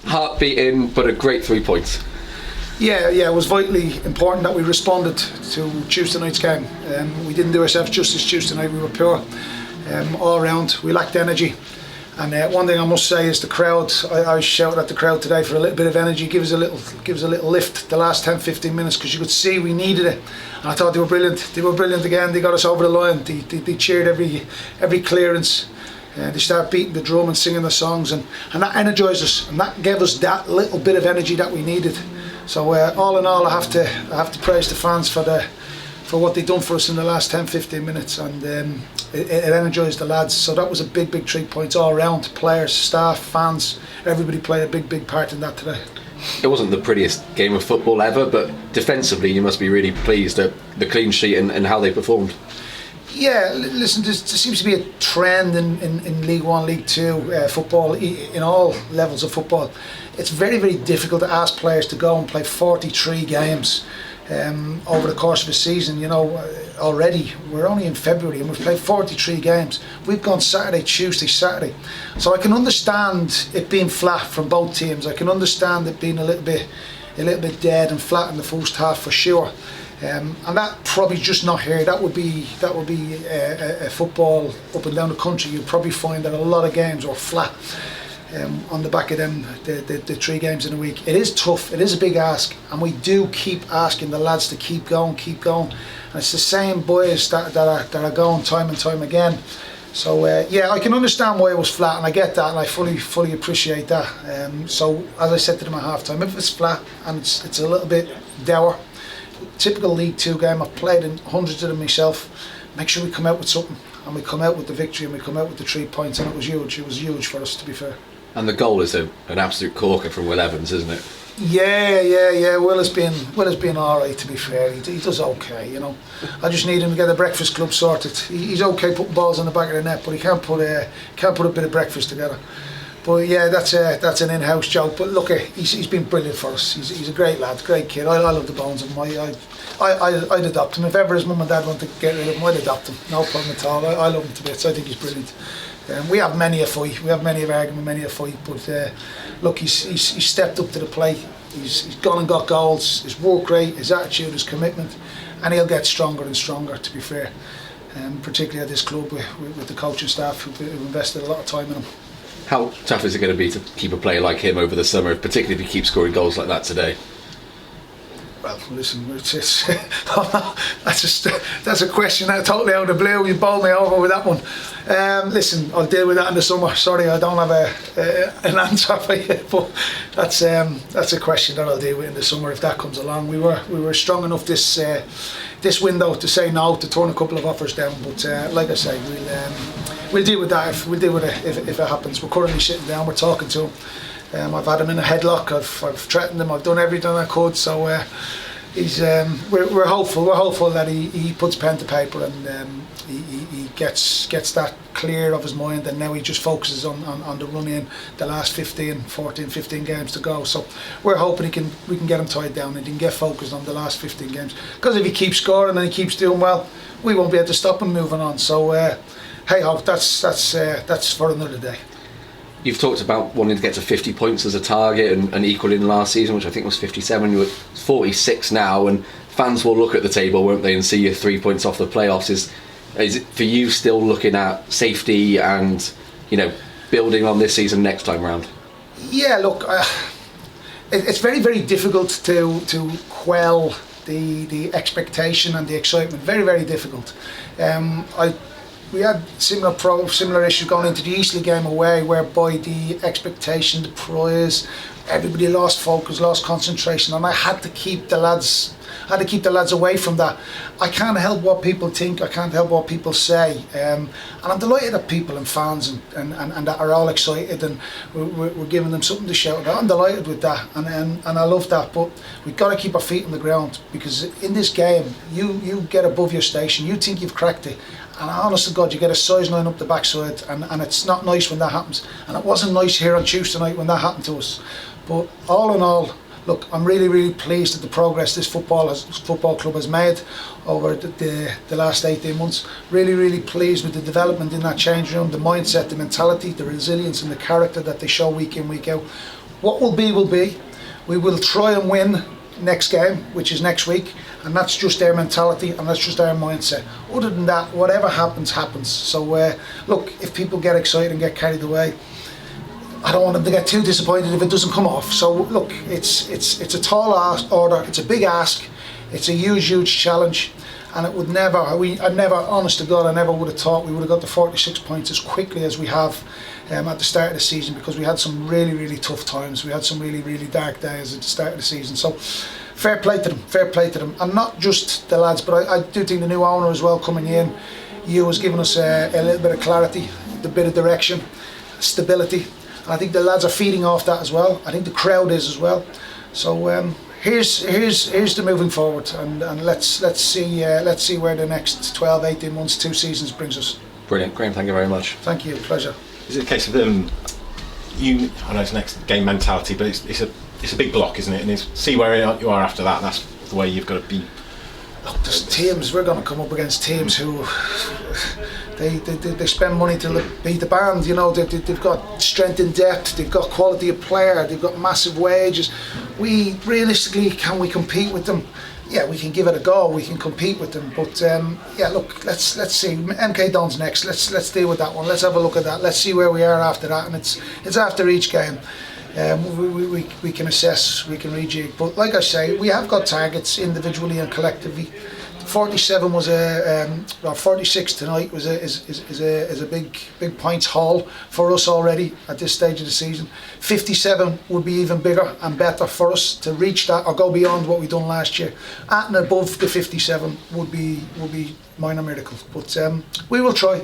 Heart beating, but a great 3 points. Yeah, it was vitally important that we responded to Tuesday night's game. We didn't do ourselves justice Tuesday night. We were poor all round. We lacked energy. And one thing I must say is the crowd. I shouted at the crowd today for a little bit of energy. Give us a little lift the last 10-15 minutes, because you could see we needed it. And I thought they were brilliant. They were brilliant again. They got us over the line. They cheered every clearance. They started beating the drum and singing the songs, and that energised us, and that gave us that little bit of energy that we needed. So all in all, I have to praise the fans for what they've done for us in the last 10-15 minutes, and it energised the lads. So that was a big 3 points all round. Players, staff, fans, everybody played a big part in that today. It wasn't the prettiest game of football ever, but defensively you must be really pleased at the clean sheet and how they performed. Yeah, listen, there seems to be a trend in League 1, League 2 football, in all levels of football. It's very difficult to ask players to go and play 43 games over the course of a season. You know, already we're only in February and we've played 43 games. We've gone Saturday, Tuesday, Saturday. So I can understand it being flat from both teams. I can understand it being a little bit dead and flat in the first half for sure. And that probably just not here. That would be a football up and down the country. You'd probably find that a lot of games were flat on the back of them, the 3 games in a week. It is tough. It is a big ask, and we do keep asking the lads to keep going. And it's the same boys that are going time and time again. So yeah, I can understand why it was flat, and I get that, and I fully appreciate that. So as I said to them at half time, if it's flat and it's a little bit dour, typical League 2 game, I've played in hundreds of them myself, make sure we come out with something, and we come out with the victory, and we come out with the 3 points, and it was huge for us, to be fair. And the goal is an absolute corker from Will Evans, isn't it? Yeah. Will has been alright, to be fair. He does okay, you know. I just need him to get the breakfast club sorted. He's okay putting balls on the back of the net, but he can't put a bit of breakfast together. But yeah, that's an in-house joke. But look, he's been brilliant for us. He's a great lad, great kid. I love the bones of him. I'd adopt him. If ever his mum and dad want to get rid of him, I'd adopt him. No problem at all. I love him to bits. I think he's brilliant. We have many a fight. We have many of argument, many a fight. But look, he's stepped up to the plate. He's gone and got goals. His work rate, his attitude, his commitment, and he'll get stronger and stronger, to be fair. Particularly at this club with the coaching staff who've invested a lot of time in him. How tough is it going to be to keep a player like him over the summer, particularly if he keeps scoring goals like that today? Well, listen, that's a question that totally out of the blue. You bowled me over with that one. Listen, I'll deal with that in the summer. Sorry, I don't have an answer for you, but that's a question that I'll deal with in the summer if that comes along. We were strong enough this window to say no, to turn a couple of offers down. But like I say, we'll deal with that if it happens. We're currently sitting down. We're talking to him. I've had him in a headlock. I've threatened him. I've done everything I could. So we're hopeful. We're hopeful that he puts pen to paper and he gets that clear of his mind, and now he just focuses on the run in the last 15 games to go. So we're hoping we can get him tied down and he can get focused on the last 15 games. Because if he keeps scoring and he keeps doing well, we won't be able to stop him moving on. So hey ho, that's for another day. You've talked about wanting to get to 50 points as a target and equaling last season, which I think was 57. You're at 46 now, and fans will look at the table, won't they, and see you're 3 points off the playoffs. Is it for you still looking at safety and, you know, building on this season next time round? Yeah, look, it's very difficult to quell the expectation and the excitement. Very difficult. We had similar issues going into the Eastleigh game away, whereby the expectation, the prize, everybody lost focus, lost concentration, and I had to keep the lads away from that. I can't help what people think, I can't help what people say, and I'm delighted that people and fans and that are all excited, and we're giving them something to shout about. I'm delighted with that, and I love that, but we've got to keep our feet on the ground, because in this game, you get above your station, you think you've cracked it, and honest to God, you get a size 9 up the backside, and it's not nice when that happens, and it wasn't nice here on Tuesday night when that happened to us. But all in all, look, I'm really pleased at the progress this football club has made over the last 18 months. Really pleased with the development in that change room, the mindset, the mentality, the resilience and the character that they show week in, week out. what will be will be. We will try and win next game, which is next week, and that's just their mentality and that's just our mindset. Other than that, whatever happens, happens. So look, if people get excited and get carried away, I don't want them to get too disappointed if it doesn't come off. So look, it's a tall order, it's a big ask, it's a huge challenge, and it would never, honest to God, I never would have thought we would have got the 46 points as quickly as we have at the start of the season, because we had some really tough times. We had some really dark days at the start of the season. So fair play to them, and not just the lads, but I do think the new owner as well coming in, Hugh, has given us a little bit of clarity, a bit of direction, stability. And I think the lads are feeding off that as well. I think the crowd is as well. So here's the moving forward, and let's see where the next 12, 18 months, 2 seasons brings us. Brilliant, Graham. Thank you very much. Thank you, pleasure. Is it a case of I know it's next game mentality, but it's a big block, isn't it? And see where you are after that. That's the way you've got to be. Look, there's teams, we're going to come up against teams who they spend money to beat the band. You know, they've got strength in depth, they've got quality of player, they've got massive wages. We realistically, can we compete with them? Yeah, we can give it a go. We can compete with them, but yeah, look, let's see. MK Dons next. Let's deal with that one. Let's have a look at that. Let's see where we are after that, and it's after each game. We can assess, we can rejig, but like I say, we have got targets individually and collectively. 47 was 46 tonight is a big points haul for us already at this stage of the season. 57 would be even bigger and better for us to reach that or go beyond what we done last year. At and above the 57 would be minor miracles, but we will try.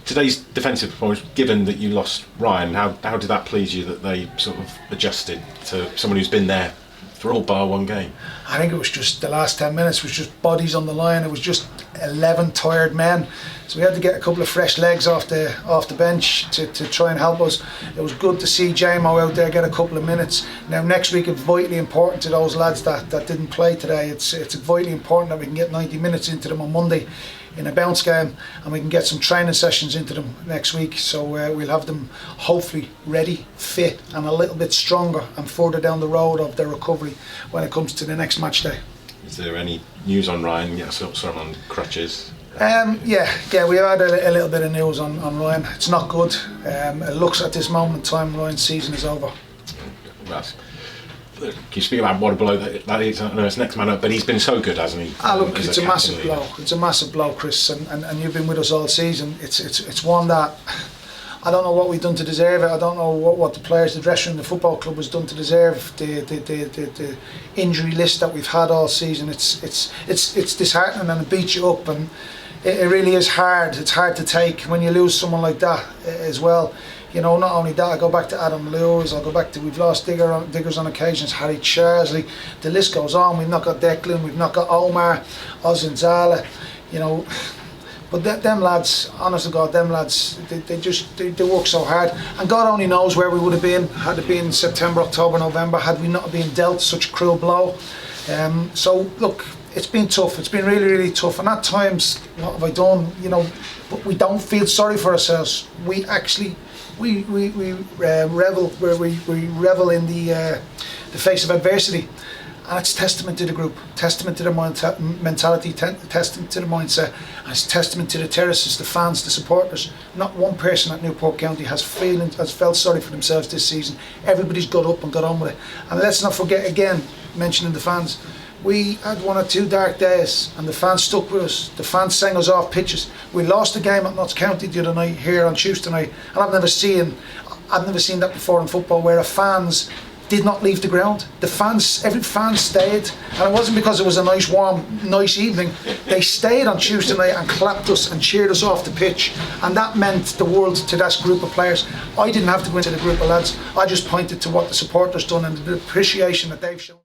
Today's defensive performance, given that you lost Ryan, how did that please you that they sort of adjusted to someone who's been there for all bar one game? I think it was just the last 10 minutes was just bodies on the line. It was just 11 tired men, so we had to get a couple of fresh legs off the bench to try and help us. It was good to see Jamo out there get a couple of minutes. Now next week it's vitally important to those lads that didn't play today. It's vitally important that we can get 90 minutes into them on Monday in a bounce game, and we can get some training sessions into them next week, so we'll have them hopefully ready, fit and a little bit stronger and further down the road of their recovery when it comes to the next match day. Is there any news on Ryan? Yeah, sort of on crutches. Yeah, we had a little bit of news on Ryan. It's not good. It looks at this moment in time Ryan's season is over. Can you speak about what a blow that is? I know it's next man up, but he's been so good, hasn't he? Look, it's a massive blow. It's a massive blow, Chris, and you've been with us all season. It's one that I don't know what we've done to deserve it. I don't know what the players, the dressing room, the football club has done to deserve the injury list that we've had all season. It's disheartening and it beats you up, and it really is hard. It's hard to take when you lose someone like that as well. You know, not only that, I go back to Adam Lewis, I go back to, we've lost diggers on occasions, Harry Charsley, the list goes on. We've not got Declan, we've not got Omar, Ozinzala, you know. But them lads, honest to God, them lads, they work so hard, and God only knows where we would have been had it been September, October, November, had we not been dealt such a cruel blow. So look, it's been tough. It's been really tough, and at times, what have I done? You know, but we don't feel sorry for ourselves. We actually. We revel where we revel in the face of adversity, and it's testament to the group, testament to the mentality, testament to the mindset, and it's testament to the terraces, the fans, the supporters. Not one person at Newport County has felt sorry for themselves this season. Everybody's got up and got on with it, and let's not forget again, mentioning the fans. We had 1 or 2 dark days and the fans stuck with us. The fans sang us off pitches. We lost a game at Notts County the other night, here on Tuesday night, and I've never seen that before in football, where the fans did not leave the ground. Every fan stayed, and it wasn't because it was a nice warm, nice evening. They stayed on Tuesday night and clapped us and cheered us off the pitch, and that meant the world to that group of players. I didn't have to go into the group of lads. I just pointed to what the supporters done and the appreciation that they've shown.